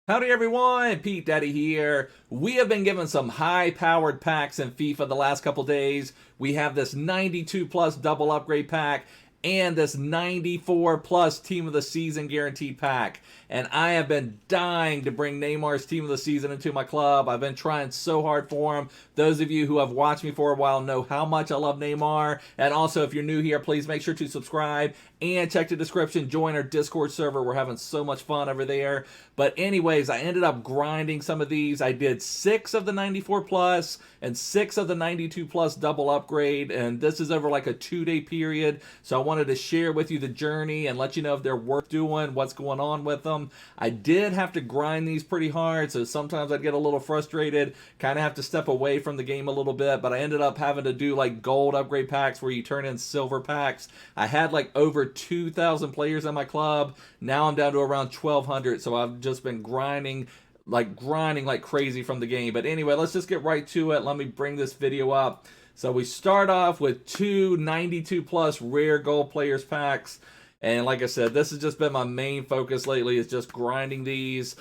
Howdy everyone, Pete Daddy here. We have been given some high-powered packs in FIFA the last couple days. We have this 92 plus double upgrade pack and this 94 plus team of the season guaranteed pack. And I have been dying to bring Neymar's team of the season into my club. I've been trying so hard for him. Those of you who have watched me for a while know how much I love Neymar. And also, if you're new here, please make sure to subscribe and check the description. Join our Discord server. We're having so much fun over there. But anyways, I ended up grinding some of these. I did 6 of the 94 plus and 6 of the 92 plus double upgrade. And this is over like a 2-day period. So I wanted to share with you the journey and let you know if they're worth doing, what's going on with them. I did have to grind these pretty hard, so sometimes I'd get a little frustrated, kind of have to step away from the game a little bit, but I ended up having to do like gold upgrade packs where you turn in silver packs. I had like over 2,000 players in my club. Now I'm down to around 1,200, so I've just been grinding like crazy from the game. But anyway, let's just get right to it. Let me bring this video up. So we start off with 2 92 plus rare gold players packs. And like I said, this has just been my main focus lately, is just grinding these.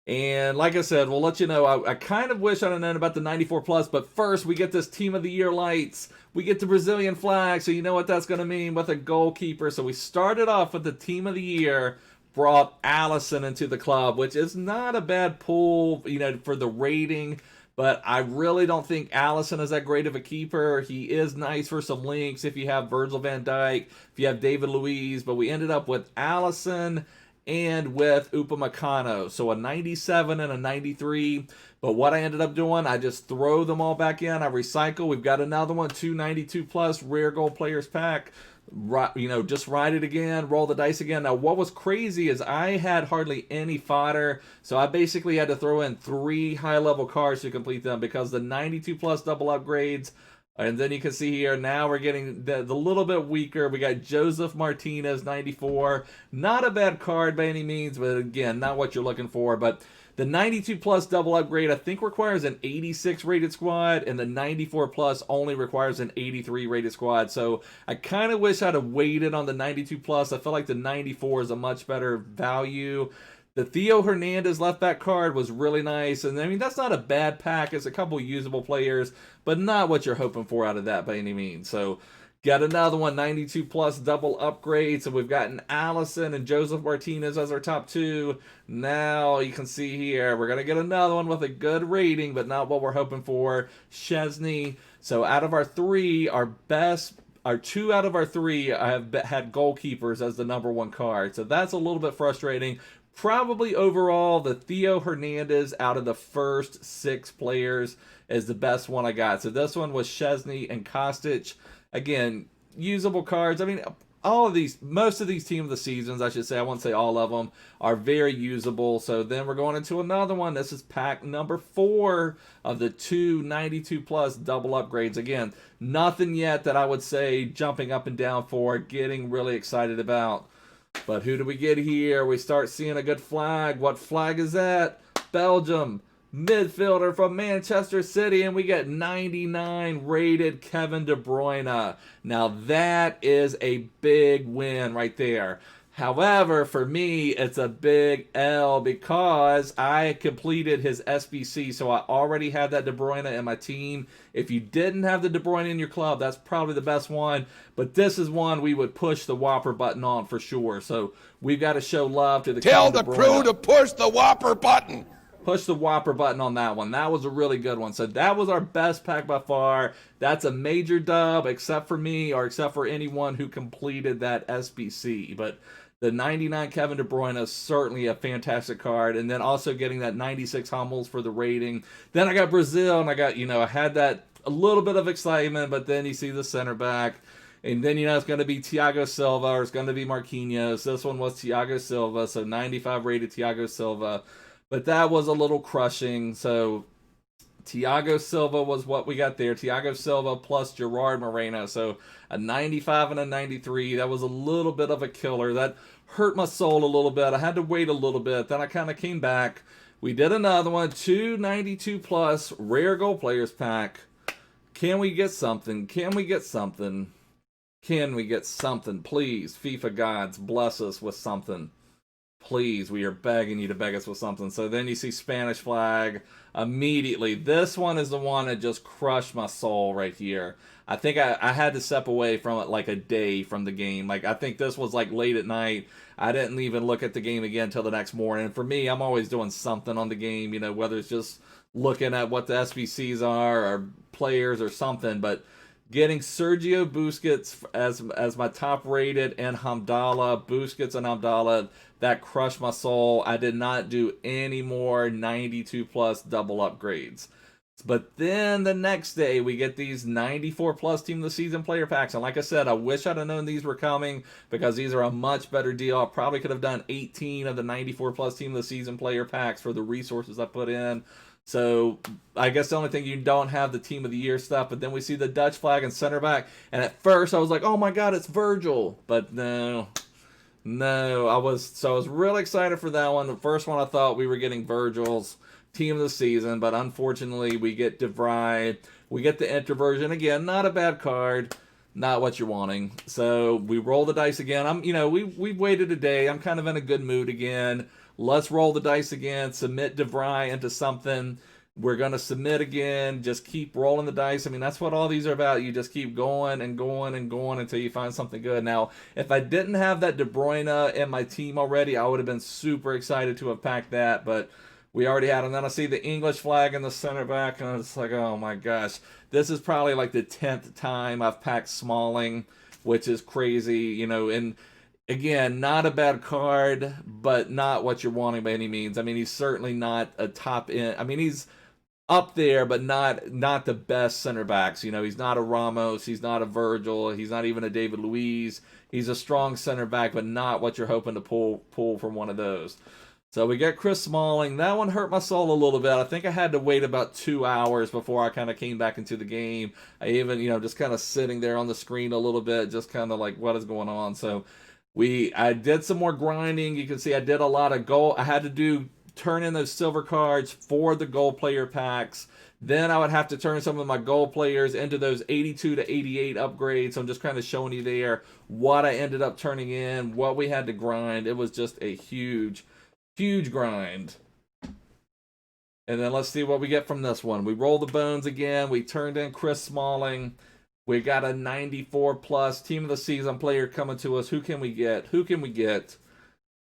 And like I said, we'll let you know, I kind of wish I'd have known about the 94 plus, but first we get this Team of the Year lights. We get the Brazilian flag, so you know what that's going to mean with a goalkeeper. So we started off with the Team of the Year, brought Essien into the club, which is not a bad pull, you know, for the rating. But I really don't think Essien is that great of a keeper. He is nice for some links if you have Virgil van Dijk, if you have David Luiz. But we ended up with Essien and with Upamecano. So a 97 and a 93. But what I ended up doing, I just throw them all back in. I recycle. We've got another one, 292 plus rare gold players pack. You know, just ride it again, roll the dice again. Now, what was crazy is I had hardly any fodder, so I basically had to throw in 3 high-level cards to complete them because the 92 plus double upgrades, and then you can see here, now we're getting the little bit weaker. We got Joseph Martinez, 94. Not a bad card by any means, but again, not what you're looking for. But the 92 plus double upgrade, I think, requires an 86 rated squad, and the 94 plus only requires an 83 rated squad. So I kind of wish I'd have waited on the 92 plus. I feel like the 94 is a much better value. The Theo Hernandez left back card was really nice, and I mean, that's not a bad pack. It's a couple usable players, but not what you're hoping for out of that by any means. So got another one, 92 plus double upgrade. So we've gotten Essien and Joseph Martinez as our top 2. Now you can see here, we're going to get another one with a good rating, but not what we're hoping for. Szczesny. So out of our 3, our 2 out of our 3 I have had goalkeepers as the #1 card. So that's a little bit frustrating. Probably overall, the Theo Hernandez out of the first 6 players is the best one I got. So this one was Szczesny and Kostic. Again, usable cards. I mean, all of these, most of these team of the seasons, I should say, I won't say all of them, are very usable. So then we're going into another one. This is pack number 4 of the 2 92 plus double upgrades. Again, nothing yet that I would say jumping up and down for, getting really excited about. But who do we get here? We start seeing a good flag. What flag is that? Belgium. Midfielder from Manchester City, and we get 99 rated Kevin De Bruyne. Now that is a big win right there. However, for me, it's a big L because I completed his SBC, so I already had that De Bruyne in my team. If you didn't have the De Bruyne in your club, that's probably the best one, but this is one we would push the Whopper button on for sure. So we've got to show love to the Tell the crew to push the Whopper button. Push the Whopper button on that one. That was a really good one. So that was our best pack by far. That's a major dub, except for me, or except for anyone who completed that SBC. But the 99 Kevin De Bruyne is certainly a fantastic card. And then also getting that 96 Hummels for the rating. Then I got Brazil, and I got, you know, I had that a little bit of excitement, but then you see the center back. And then, you know, it's going to be Thiago Silva, or it's going to be Marquinhos. This one was Thiago Silva, so 95 rated Thiago Silva. But that was a little crushing. So Thiago Silva was what we got there. Thiago Silva plus Gerard Moreno. So a 95 and a 93. That was a little bit of a killer. That hurt my soul a little bit. I had to wait a little bit. Then I kind of came back. We did another one. 292 plus rare gold players pack. Can we get something? Can we get something? Can we get something? Please, FIFA gods, bless us with something. Please, we are begging you to beg us with something. So then you see Spanish flag immediately. This one is the one that just crushed my soul right here. I think I had to step away from it like a day from the game. Like, I think this was like late at night. I didn't even look at the game again until the next morning. And for me, I'm always doing something on the game, you know, whether it's just looking at what the SBCs are or players or something. But getting Sergio Busquets as my top rated and Hamdallah, Busquets and Hamdallah, that crushed my soul. I did not do any more 92 plus double upgrades. But then the next day, we get these 94 plus Team of the Season player packs. And like I said, I wish I'd have known these were coming because these are a much better deal. I probably could have done 18 of the 94 plus Team of the Season player packs for the resources I put in. So I guess the only thing, you don't have the Team of the Year stuff. But then we see the Dutch flag and center back. And at first I was like, oh my God, it's Virgil. But no, I was really excited for that one. The first one I thought we were getting Virgil's Team of the Season, but unfortunately we get De Vrij. We get the introversion again. Not a bad card, not what you're wanting. So we roll the dice again. We've waited a day. I'm kind of in a good mood again. Let's roll the dice again. Submit De Vrij into something. We're gonna submit again. Just keep rolling the dice. I mean, that's what all these are about. You just keep going and going and going until you find something good. Now, if I didn't have that De Bruyne in my team already, I would have been super excited to have packed that, but we already had him. Then I see the English flag in the center back, and it's like, oh my gosh. This is probably like the 10th time I've packed Smalling, which is crazy, you know. And again, not a bad card, but not what you're wanting by any means. I mean, he's certainly not a top end. I mean, he's up there, but not the best center backs. You know, he's not a Ramos, he's not a Virgil, he's not even a David Luiz. He's a strong center back, but not what you're hoping to pull from one of those. So we get Chris Smalling. That one hurt my soul a little bit. I think I had to wait about 2 hours before I kind of came back into the game. I even, just kind of sitting there on the screen a little bit, just kind of like, what is going on? So I did some more grinding. You can see I did a lot of goal. I had to turn in those silver cards for the goal player packs. Then I would have to turn some of my goal players into those 82 to 88 upgrades. So I'm just kind of showing you there what I ended up turning in, what we had to grind. It was just a huge grind. And then let's see what we get from this one. We roll the bones again. We turned in Chris Smalling. We got a 94 plus Team of the Season player coming to us. Who can we get?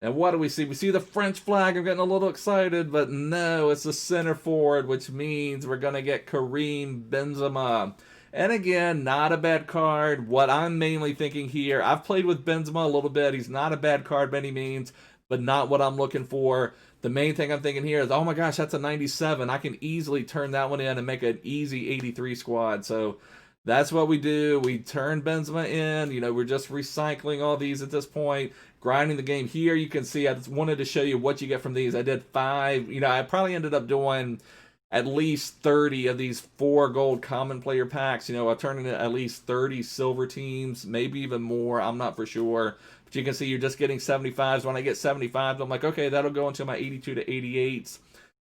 And what do we see? We see the French flag. I'm getting a little excited, but no, it's the center forward, which means we're going to get Kareem Benzema. And again, not a bad card. What I'm mainly thinking here, I've played with Benzema a little bit. He's not a bad card by any means, but not what I'm looking for. The main thing I'm thinking here is, oh my gosh, that's a 97. I can easily turn that one in and make an easy 83 squad. So that's what we do. We turn Benzema in. We're just recycling all these at this point, grinding the game. Here you can see I just wanted to show you what you get from these. I did 5. I probably ended up doing at least 30 of these 4 gold common player packs. I turned in at least 30 silver teams, maybe even more. I'm not for sure. But you can see you're just getting 75s. When I get 75s, I'm like, okay, that'll go into my 82 to 88s.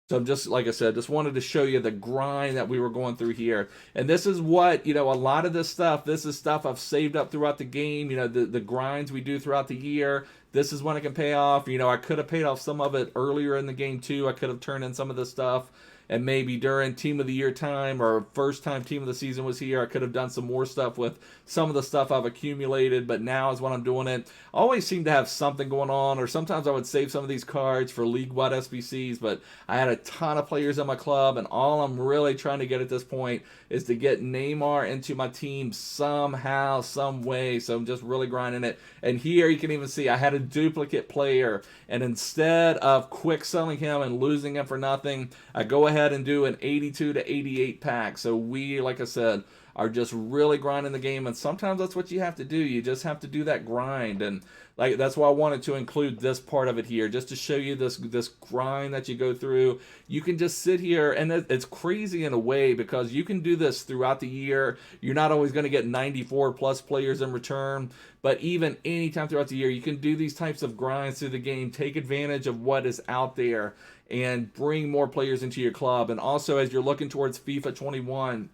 So just like I said, just wanted to show you the grind that we were going through here. And this is what, a lot of this is stuff I've saved up throughout the game. The grinds we do throughout the year. This is when it can pay off. I could have paid off some of it earlier in the game too. I could have turned in some of this stuff. And maybe during Team of the Year time or first time Team of the Season was here, I could have done some more stuff with some of the stuff I've accumulated. But now is when I'm doing it. I always seem to have something going on, or sometimes I would save some of these cards for league-wide SBCs. But I had a ton of players in my club, and all I'm really trying to get at this point is to get Neymar into my team somehow, some way. So I'm just really grinding it. And here you can even see I had a duplicate player, and instead of quick selling him and losing him for nothing, I go ahead and do an 82 to 88 pack. So we, like I said, are just really grinding the game, and sometimes that's what you have to do. You just have to do that grind, and like that's why I wanted to include this part of it here, just to show you this grind that you go through. You can just sit here, and it's crazy in a way because you can do this throughout the year. You're not always going to get 94 plus players in return, but even anytime throughout the year, you can do these types of grinds through the game, take advantage of what is out there, and bring more players into your club. And also, as you're looking towards FIFA 21,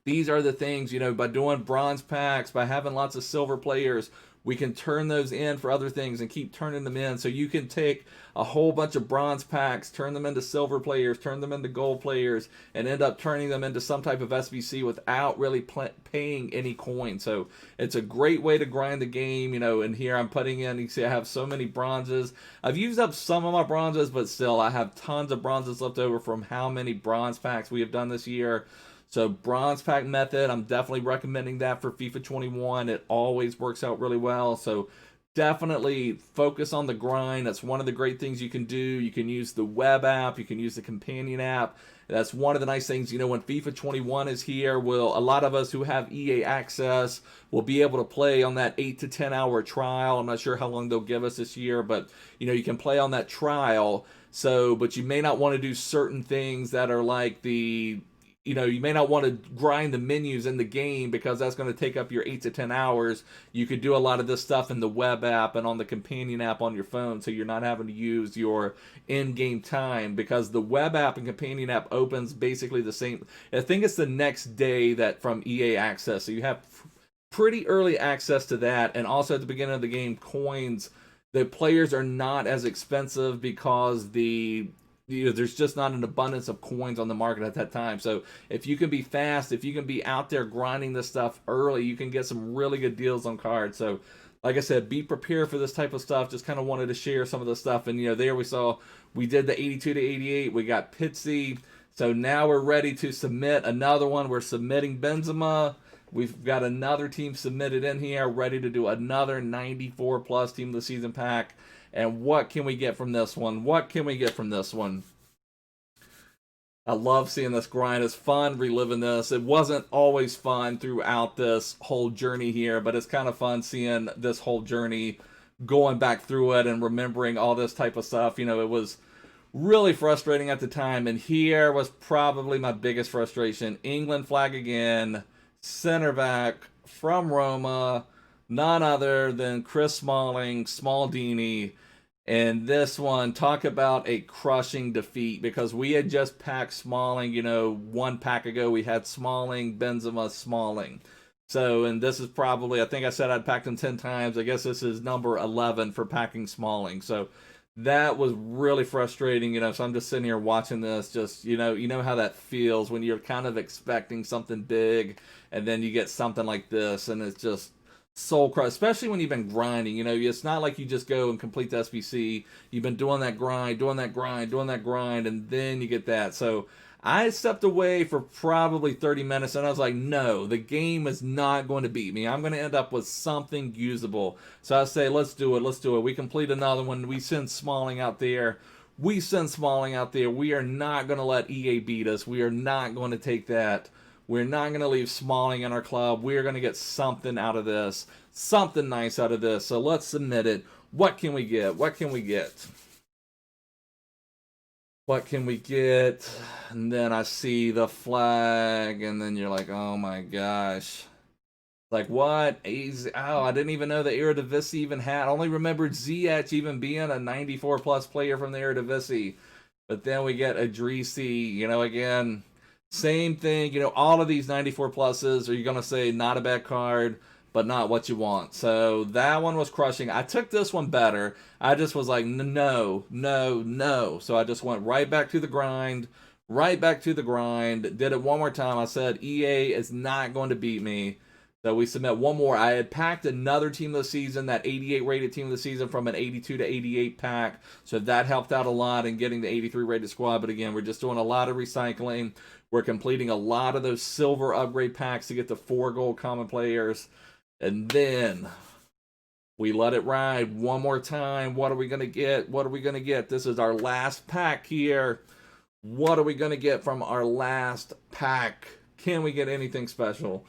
these are the things, by doing bronze packs, by having lots of silver players, we can turn those in for other things and keep turning them in. So you can take a whole bunch of bronze packs, turn them into silver players, turn them into gold players, and end up turning them into some type of SBC without really paying any coin. So it's a great way to grind the game, you know. And here I'm putting in, you see I have so many bronzes. I've used up some of my bronzes, but still I have tons of bronzes left over from how many bronze packs we have done this year. So bronze pack method, I'm definitely recommending that for FIFA 21. It always works out really well. So definitely focus on the grind. That's one of the great things you can do. You can use the web app. You can use the companion app. That's one of the nice things, you know, when FIFA 21 is here, a lot of us who have EA access will be able to play on that 8 to 10 hour trial. I'm not sure how long they'll give us this year, but, you know, you can play on that trial. So, but you may not want to do certain things that are like you know, you may not want to grind the menus in the game because that's going to take up your 8 to 10 hours. You could do a lot of this stuff in the web app and on the companion app on your phone, so you're not having to use your in-game time, because the web app and companion app opens basically the same. I think it's the next day that from EA access, so you have pretty early access to that. And also at the beginning of the game, coins, the players are not as expensive because there's just not an abundance of coins on the market at that time. So if you can be fast, if you can be out there grinding this stuff early, you can get some really good deals on cards. So like I said, be prepared for this type of stuff. Just kind of wanted to share some of the stuff. And, you know, there we did the 82 to 88. We got Pitsy. So now we're ready to submit another one. We're submitting Benzema. We've got another team submitted in here, ready to do another 94 plus team of the season pack. And what can we get from this one? What can we get from this one? I love seeing this grind. It's fun reliving this. It wasn't always fun throughout this whole journey here, but it's kind of fun seeing this whole journey, going back through it and remembering all this type of stuff. You know, it was really frustrating at the time, and here was probably my biggest frustration. England flag again, center back from Roma, none other than Chris Smalling, Smaldini. And this one, talk about a crushing defeat, because we had just packed Smalling, you know, one pack ago. We had Smalling, Benzema, Smalling. So, and this is probably, I think I said I'd packed him 10 times. I guess this is number 11 for packing Smalling. So that was really frustrating, you know. So I'm just sitting here watching this, just, you know how that feels when you're kind of expecting something big and then you get something like this, and it's just soul crush, especially when you've been grinding. You know, it's not like you just go and complete the SBC. You've been doing that grind, and then you get that. So I stepped away for probably 30 minutes, and I was like, no, the game is not going to beat me. I'm going to end up with something usable. So I say, let's do it. We complete another one. We send Smalling out there. We are not going to let EA beat us. We are not going to take that. We're not going to leave Smalling in our club. We're going to get something out of this. Something nice out of this. So let's submit it. What can we get? What can we get? And then I see the flag, and then you're like, oh my gosh. Like, what? Oh, I didn't even know the Eredivisie even had. I only remembered Ziyech even being a 94 plus player from the Eredivisie. But then we get Idrissi, you know, again, same thing, you know, all of these 94 pluses, are you going to say not a bad card, but not what you want? So that one was crushing. I took this one better. I just was like, no. So I just went right back to the grind, did it one more time. I said, EA is not going to beat me. So we submit one more. I had packed another team of the season, that 88 rated team of the season, from an 82 to 88 pack. So that helped out a lot in getting the 83 rated squad. But again, we're just doing a lot of recycling. We're completing a lot of those silver upgrade packs to get the 4 gold common players. And then we let it ride one more time. What are we going to get? This is our last pack here. What are we going to get from our last pack? Can we get anything special?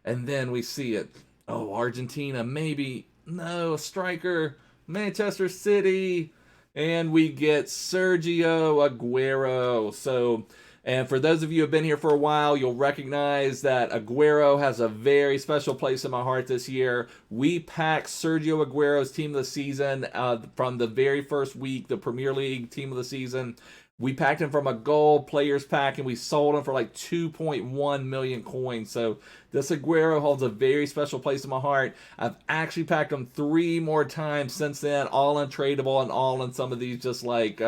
And then we see it. Oh, Argentina, maybe. No, striker. Manchester City. And we get Sergio Aguero. So, and for those of you who have been here for a while, you'll recognize that Aguero has a very special place in my heart this year. We packed Sergio Aguero's team of the season from the very first week, the Premier League team of the season. We packed him from a gold players pack, and we sold him for like 2.1 million coins. So this Aguero holds a very special place in my heart. I've actually packed him 3 more times since then, all untradeable and all in some of these just like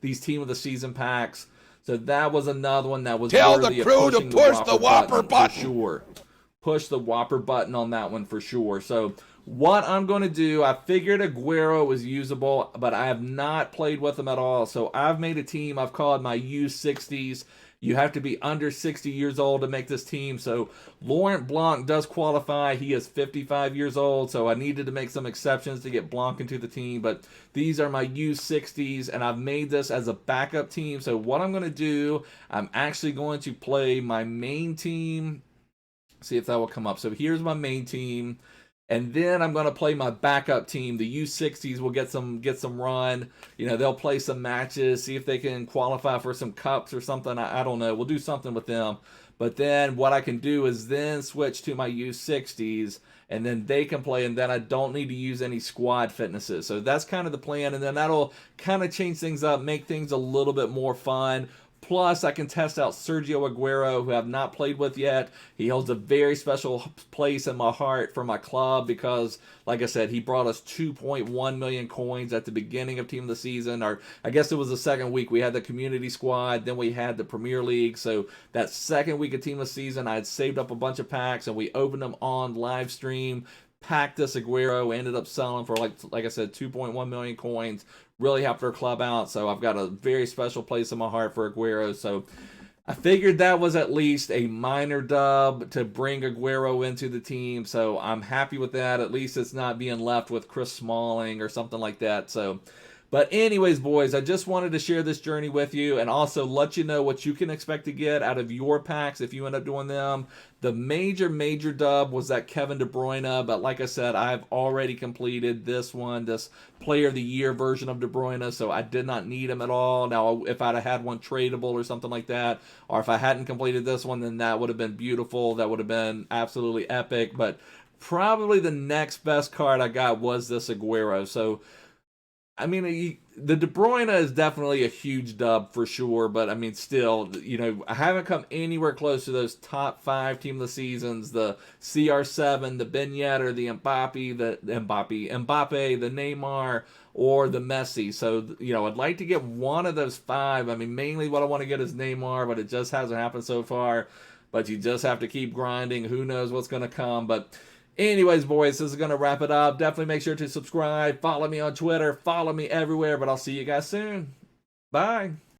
these team of the season packs. So that was another one that was Tell worthy the crew of to push the Whopper button. for sure. Push the Whopper button on that one for sure. So what I'm going to do, I figured Aguero was usable, but I have not played with him at all. So I've made a team I've called my U60s. You have to be under 60 years old to make this team. So Laurent Blanc does qualify. He is 55 years old, so I needed to make some exceptions to get Blanc into the team. But these are my U60s, and I've made this as a backup team. So what I'm going to do, I'm actually going to play my main team. See if that will come up. So here's my main team. And then I'm going to play my backup team. The U60s will get some run. You know, they'll play some matches, see if they can qualify for some cups or something. I don't know. We'll do something with them. But then what I can do is then switch to my U60s, and then they can play, and then I don't need to use any squad fitnesses. So that's kind of the plan, and then that'll kind of change things up, make things a little bit more fun. Plus, I can test out Sergio Aguero, who I've not played with yet. He holds a very special place in my heart for my club because, like I said, he brought us 2.1 million coins at the beginning of Team of the Season. Or I guess it was the second week. We had the Community Squad, then we had the Premier League. So that second week of Team of the Season, I had saved up a bunch of packs, and we opened them on live stream. Packed this Aguero, ended up selling for like I said, 2.1 million coins. Really helped our club out, so I've got a very special place in my heart for Aguero. So I figured that was at least a minor dub to bring Aguero into the team. So I'm happy with that. At least it's not being left with Chris Smalling or something like that. So, but anyways, boys, I just wanted to share this journey with you and also let you know what you can expect to get out of your packs if you end up doing them. The major dub was that Kevin De Bruyne, but like I said, I've already completed this one, this Player of the Year version of De Bruyne, so I did not need him at all. Now, if I'd have had one tradable or something like that, or if I hadn't completed this one, then that would have been beautiful. That would have been absolutely epic, but probably the next best card I got was this Aguero. So I mean, the De Bruyne is definitely a huge dub for sure, but I mean, still, you know, I haven't come anywhere close to those top 5 team of the seasons, the CR7, the Ben Yedder, the Mbappe, the Neymar, or the Messi. So, you know, I'd like to get one of those 5. I mean, mainly what I want to get is Neymar, but it just hasn't happened so far. But you just have to keep grinding. Who knows what's going to come, but anyways, boys, this is going to wrap it up. Definitely make sure to subscribe, follow me on Twitter, follow me everywhere, but I'll see you guys soon. Bye.